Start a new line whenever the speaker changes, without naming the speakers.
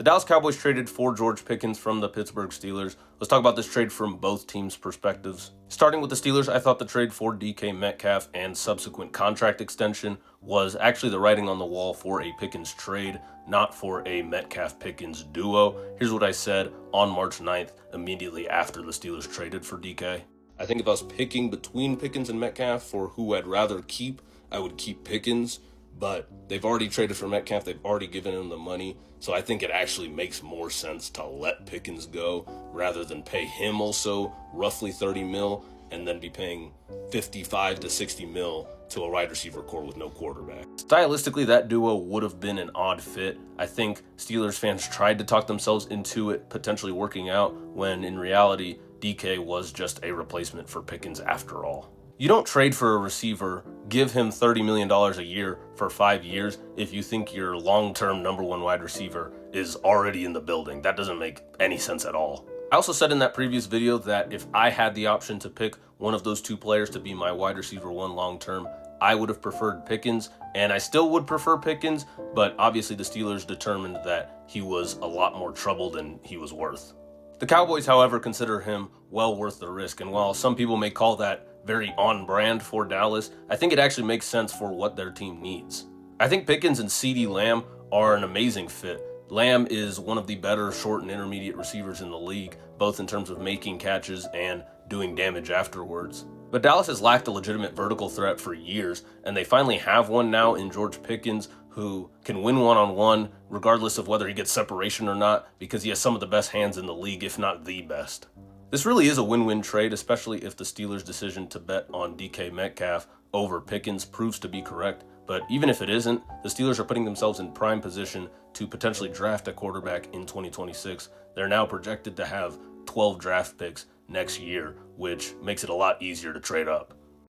The Dallas Cowboys traded for George Pickens from the Pittsburgh Steelers. Let's talk about this trade from both teams' perspectives. Starting with the Steelers, I thought the trade for DK Metcalf and subsequent contract extension was actually the writing on the wall for a Pickens trade, not for a Metcalf-Pickens duo. Here's what I said on March 9th, immediately after the Steelers traded for DK. I think if I was picking between Pickens and Metcalf for who I'd rather keep, I would keep Pickens. But they've already traded for Metcalf. They've already given him the money. So I think it actually makes more sense to let Pickens go rather than pay him also roughly $30 million and then be paying $55 to $60 million to a wide receiver core with no quarterback. Stylistically, that duo would have been an odd fit. I think Steelers fans tried to talk themselves into it potentially working out when in reality, DK was just a replacement for Pickens after all. You don't trade for a receiver, give him $30 million a year for 5 years if you think your long-term number one wide receiver is already in the building. That doesn't make any sense at all. I also said in that previous video that if I had the option to pick one of those two players to be my wide receiver one long-term, I would have preferred Pickens, and I still would prefer Pickens, but obviously the Steelers determined that he was a lot more trouble than he was worth. The Cowboys, however, consider him well worth the risk, and while some people may call that very on brand for Dallas, I think it actually makes sense for what their team needs. I think Pickens and CeeDee Lamb are an amazing fit. Lamb is one of the better short and intermediate receivers in the league, both in terms of making catches and doing damage afterwards. But Dallas has lacked a legitimate vertical threat for years, and they finally have one now in George Pickens, who can win one-on-one regardless of whether he gets separation or not, because he has some of the best hands in the league, if not the best. This really is a win-win trade, especially if the Steelers' decision to bet on DK Metcalf over Pickens proves to be correct. But even if it isn't, the Steelers are putting themselves in prime position to potentially draft a quarterback in 2026. They're now projected to have 12 draft picks next year, which makes it a lot easier to trade up.